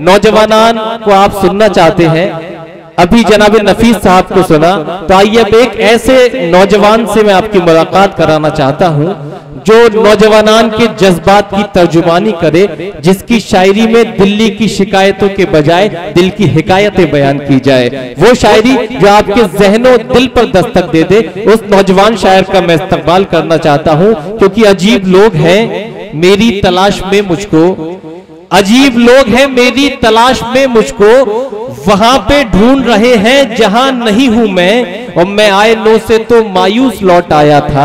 नौजवानान को आप सुनना चाहते हैं, अभी जनाब नफीस साहब को सुना, तो आइए अब एक ऐसे नौजवान से मैं आपकी मुलाकात कराना चाहता हूं जो नौजवानान के जज्बात की तर्जुमानी करे, जिसकी शायरी में दिल्ली की शिकायतों के बजाय दिल की हिकायतें बयान की जाए। वो शायरी जो आपके ज़हनों दिल पर दस्तक दे दे, उस नौजवान शायर का मैं इस्तकबाल करना चाहता हूं, क्योंकि अजीब लोग हैं मेरी तलाश में मुझको, अजीब लोग हैं मेरी तलाश में मुझको, वहां पे ढूंढ रहे हैं जहां नहीं हूं मैं। और मैं आए नो से तो मायूस लौट आया था,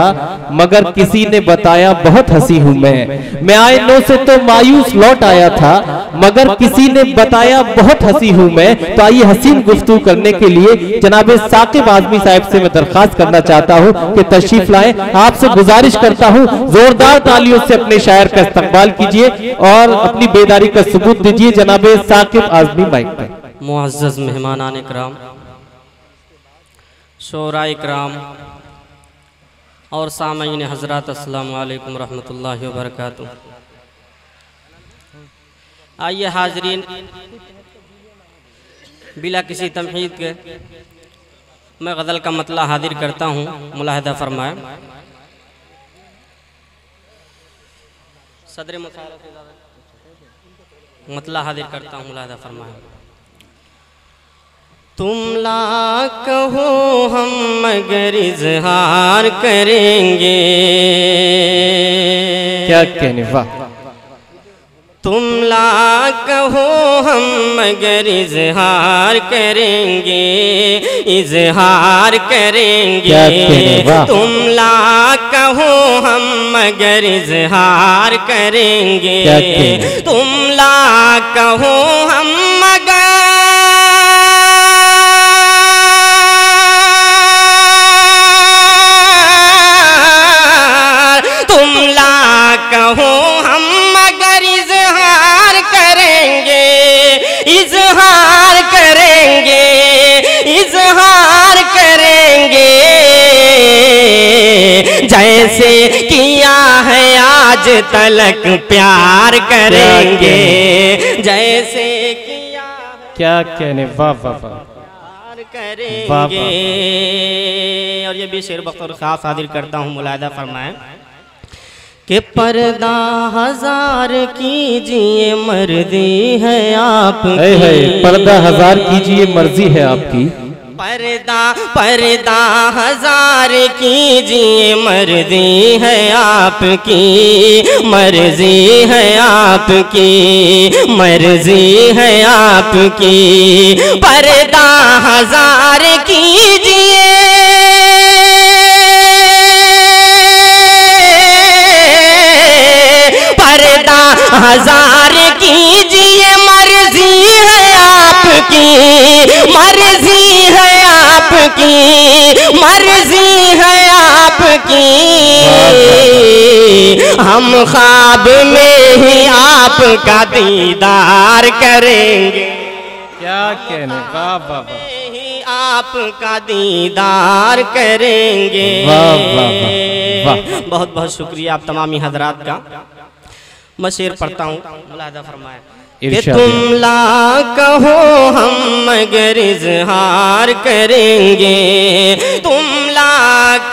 मगर किसी ने बताया बहुत हंसी हूं मैं आए नो से तो मायूस लौट आया था, मगर किसी ने बताया बहुत हंसी हूं मैं। तो आइए हसीन गुफ्तगू करने के लिए जनाब साकिब आजमी साहब से मैं दरखास्त करना चाहता हूं कि तशरीफ लाएं। आपसे गुजारिश करता हूं जोरदार तालियों से अपने शायर का इस्तकबाल कीजिए और अपनी बेदारी का सबूत दीजिए। जनाब साकिब आजमी माइक पर। मुअज़्ज़ज़ मेहमानान इकराम, शोरा इकराम और सामईन हज़रात, अस्सलामु अलैकुम रहमतुल्लाहि व बरकातुहू। आइए हाज़रीन, बिला किसी तमहीद के मैं गज़ल का मतला हाजिर करता हूँ, मुलाहिदा फरमाएं। सदर मतला हाजिर करता हूँ, मुलाहिदा फरमाएं। तुम ला कहो हम मगर इज़हार करेंगे, क्या कहने, वाह। तुम ला कहो हम मगर इज़हार करेंगे, इज़हार करेंगे। क्या कहने, वाह। तुम ला कहो हम मगर इज़हार करेंगे, क्या कहने। तुम ला कहो हम मगर कहो हम मगर इज़हार करेंगे, इज़हार करेंगे, इज़हार करेंगे। जैसे किया है आज तलक प्यार करेंगे, जैसे किया, क्या कहने, वाह वाह वाह करेंगे। और ये भी शेर बख्तर खास हाजिर करता हूँ, मुलाहिदा फरमाएं कि पर्दा हजार कीजिए मर्जी है आपकी, पर्दा हजार कीजिए मर्जी है आपकी, पर्दा हजार कीजिए मर्जी है आपकी, मर्जी है आपकी, मर्जी है आपकी। पर्दा हजार कीजिए, पर्दा हजार कीजिए, मर्जी है आपकी, मर्जी है आपकी, मर्जी है आपकी। हम ख्वाब में ही आपका दीदार करेंगे, क्या कहने, वाह वाह वाह, आपका दीदार करेंगे। वाह वाह वाह। बहुत बहुत शुक्रिया आप तमामी हजरात का। मैं शेर पढ़ता हूँ, मुलाहिदा फरमाएं कि तुम ला कहो हम मगर इज़हार करेंगे, तुम ला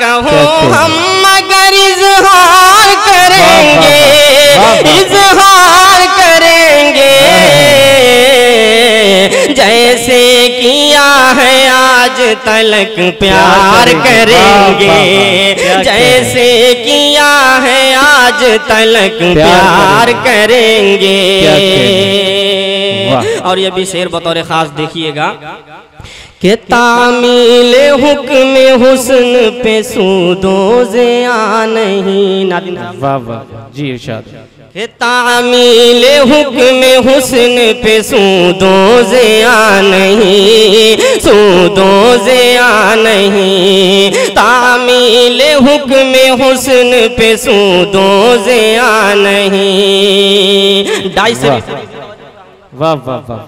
कहो हम मगर इज़हार करेंगे, इज़हार करेंगे। जैसे किया है आज तलक प्यार करेंगे, जैसे किया है आज तलक प्यार करेंगे। और ये भी शेर बतौर खास देखिएगा कि तामील हुक्म हुस्न पे सूदो ज़िया नहीं। नादिन वाह वाह जी, इरशाद। कि तामील हुक्म हुस्न पे सूदो ज़िया नहीं, सूदो ज़िया नहीं। तामील हुक्म हुस्न पे सूदो ज़िया नहीं। वाह वाह वाह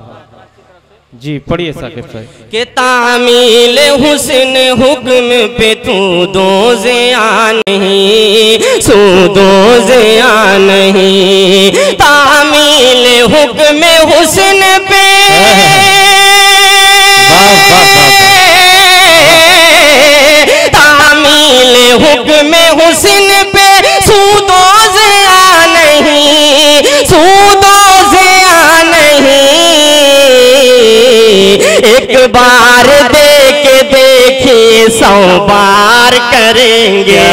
जी, पढ़िए साकिब साहब। कि तामील हुस्न हुक्म पे तू दो ज़िया नहीं, सूदो ज़िया नहीं। तामील तामील हुक्म हुस्न पे तामील हुक्म हुस्न पे सूदो ज़िया नहीं, सूदो ज़िया नहीं। एक बार देख देखिए 100 बार करेंगे,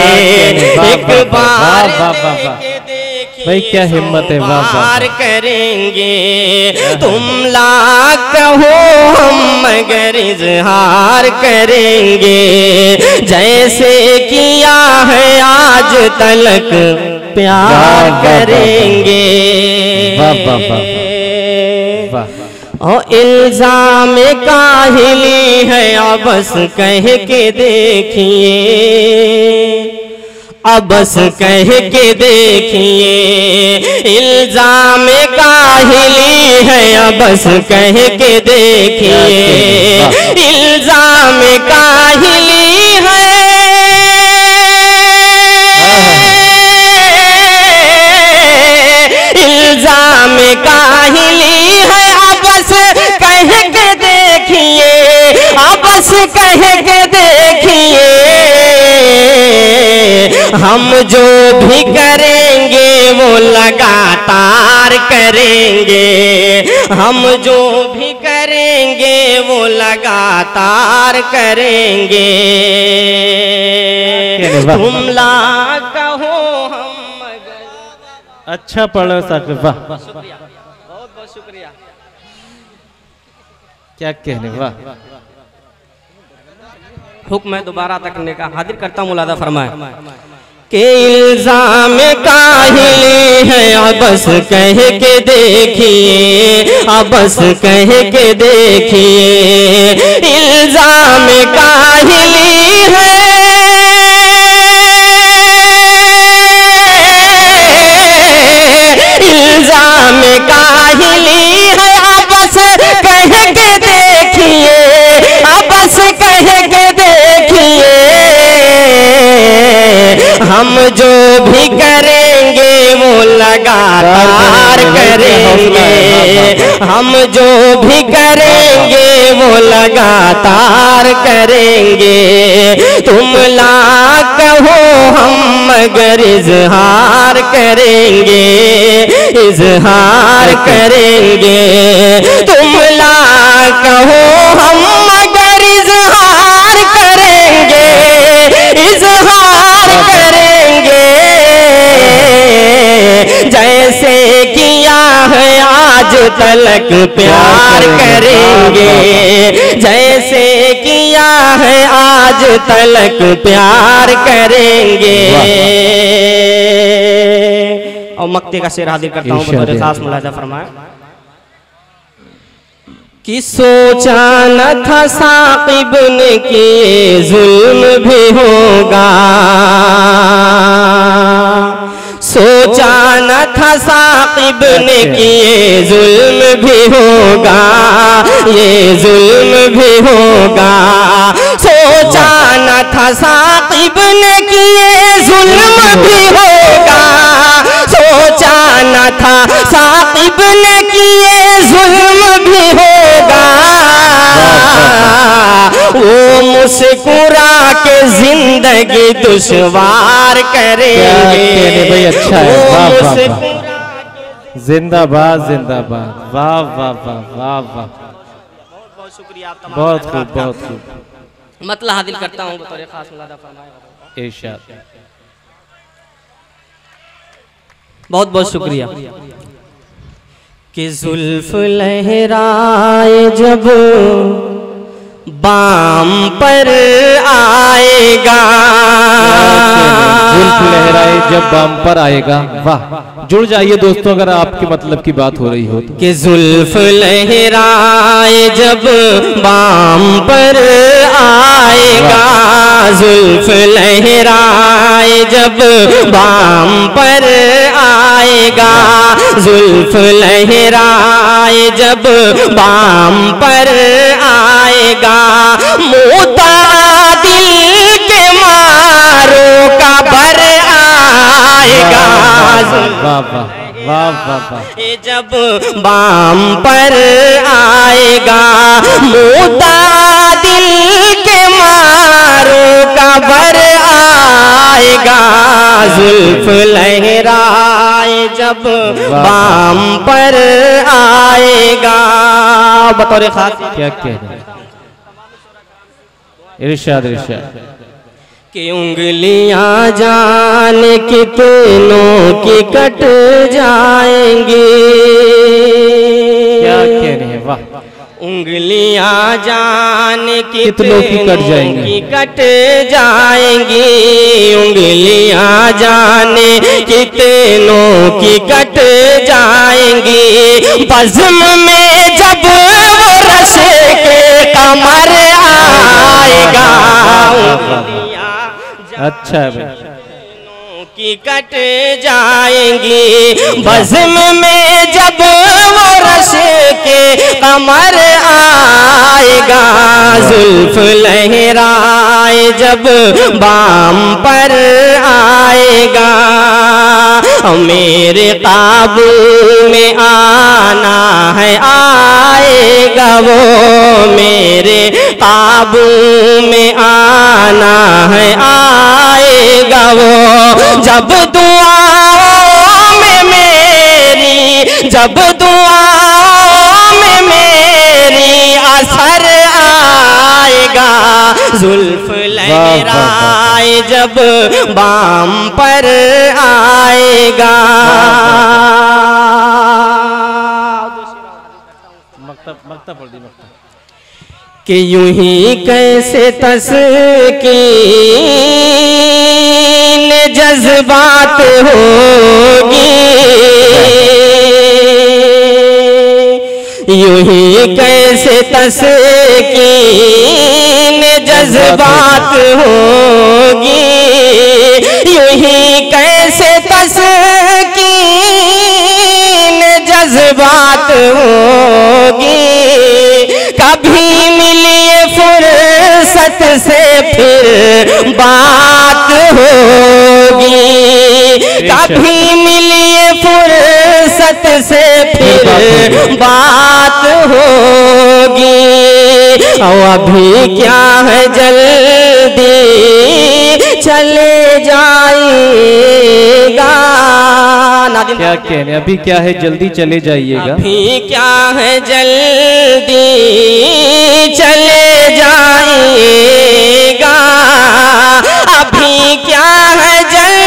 एक बार भाई क्या हिम्मत है, बार करेंगे। तुम लाख कहो हम मगर इजहार करेंगे, जैसे किया है आज तलक प्यार करेंगे। और इल्जाम काहिली है बस कह के देखिए, अब बस कह के देखिए। इल्जाम काहिली है बस कह के देखिए, इल्जाम काहिली है, इल्जाम काहिली है बस कह के देखिए, बस कह के देखिए। हम जो भी करेंगे वो लगातार करेंगे, हम जो भी करेंगे वो लगातार करेंगे। तुम ला कहो हम मगर। अच्छा पढ़ो साकिब, वाह बहुत बहुत शुक्रिया। क्या कहने, वाह। हुक्म है दोबारा तकने का, हाजिर करता हूँ, मुलादा फरमाए के इल्जाम काहिली है बस कह के देखिए, बस कह के देखिए। इल्जाम काहिली है, इल्जाम काहिली है बस कह के देखिए, बस कह के देखिए। हम जो भी करेंगे वो लगातार करेंगे, हम जो भी करेंगे वो लगातार करेंगे। तुम ला कहो हम मगर इजहार करेंगे, इजहार करेंगे। तुम ला कहो हम मगर इजहार करेंगे, इजहार करेंगे। जैसे किया है आज तलक प्यार करेंगे, जैसे किया है आज तलक प्यार करेंगे। और मक्ते का शेर हाजिर करता हूँ, बतौर खास मुलाजा फरमाए कि सोचा न था साकिब ने कि जुल्म भी होगा, सोचा न था साकिब ने कि ये जुल्म भी होगा, ये जुल्म भी होगा। सोचा न था साकिब ने कि ये जुल्म भी होगा, सोचा न था साकिब ने कि ये जुल्म भी होगा। वो मुस्कुरा के जिंदगी दुश्वार करेंगे। भाई अच्छा है, वाह वाह, जिंदाबाद जिंदाबाद, वाह वाह वाह वाह वाह। बहुत शुक्रिया आप तमाम, बहुत खूब बहुत खूब। मतलब हाजिर करता हूँ बतौर खास मुलादा फरमाए। इरशाद। बहुत बहुत शुक्रिया। कि जुल्फ लहराए जब बाम पर आएगा, जुल्फ लहराए जब बाम पर आएगा। वाह, जुड़ जाइए दोस्तों अगर आपके मतलब की बात हो रही हो तो। कि जुल्फ लहराए जब बाम पर आएगा, जुल्फ लहराए जब बाम पर आएगा, जुल्फ लहराए जब बाम पर आएगा। मुतादिल के मारों का भर आएगा, वाह वाह वाह वाह वाह। ये जब बाम पर आएगा मुद्दा दिल के मारो का बर आएगा, जुल्फ लहराए जब बाम पर आएगा। बतौर खास क्या कह रहे हैं? इरशाद इरशाद कि उंगलियां जान कितनों की कट जाएंगी। क्या कह रहे हैं? वाह। उंगलियां जान कितनों की कट जाएंगी, की कट जाएंगी। उंगलियां जाने कितनों की कट जाएंगी। बज़्म में जब वो रश के कमर आएगा, अच्छा है भाई। की कट जाएंगी। बज़्म में जब वो रश के कमर आएगा, जुल्फ लहराए जब बाम पर आएगा। मेरे काबू में आना है आएगा वो, मेरे काबू में आना है आएगा वो। जब दुआओं में मेरी, जब दुआओं में मेरी असर आएगा, जुल्फ लहराए जब बाम पर आएगा। मक्ता पढ़ दी मक्ता। कि यूं ही कैसे तस्कीन जज्बात होगी, यूं ही कैसे तस्कीन जज्बात होगी, यूं ही कैसे तस्कीन जज्बात होगी। कभी मिलिए फुर्सत से फिर बात होगी, कभी मिलिए फुर्सत से फिर बात होगी। और अभी क्या है जल्दी चले जाइएगा। क्या कहने? अभी क्या है जल्दी चले जाइएगा। अभी क्या है जल्दी चले जाइएगा। अभी क्या है जल्दी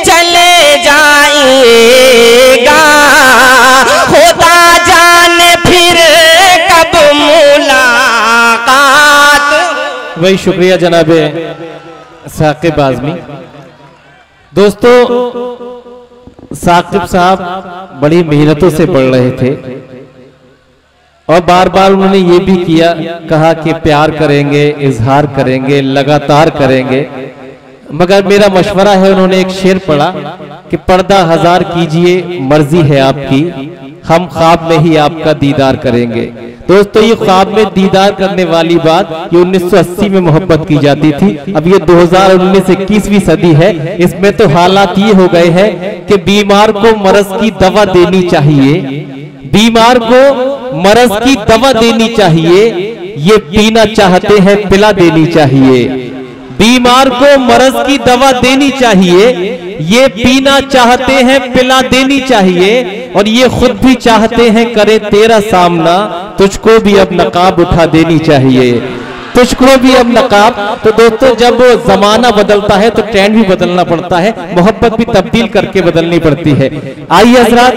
चले जाइएगा। खुदा जाने फिर कब मुलाकात। वही शुक्रिया जनाबे साकिब आज़मी। दोस्तों, साकिब साहब बड़ी मेहनतों से पढ़ रहे थे और बार बार उन्होंने ये भी किया, कहा कि प्यार करेंगे, इजहार करेंगे, लगातार करेंगे। मगर मेरा मशवरा है, उन्होंने एक शेर पढ़ा कि पर्दा हजार कीजिए मर्जी है आपकी, हम ख्वाब में ही आपका दीदार करेंगे। दोस्तों, ये ख्वाब में दीदार करने वाली बात ये 1980 में मोहब्बत की जाती थी। अब ये 2019 21वीं सदी है। इसमें तो हालात ये हो गए हैं कि बीमार को मरज की दवा देनी चाहिए, बीमार को मरज की दवा देनी चाहिए, ये पीना चाहते हैं पिला देनी चाहिए। बीमार को मरज की दवा देनी चाहिए, ये पीना चाहते हैं पिला देनी चाहिए, और ये खुद भी चाहते हैं करे तेरा सामना, तुझको भी अब नकाब उठा देनी चाहिए, तुझको भी अब नकाब। तो दोस्तों, जब जमाना बदलता है तो ट्रेंड भी बदलना पड़ता है, मोहब्बत भी तब्दील करके बदलनी पड़ती है। आइए हज़रात,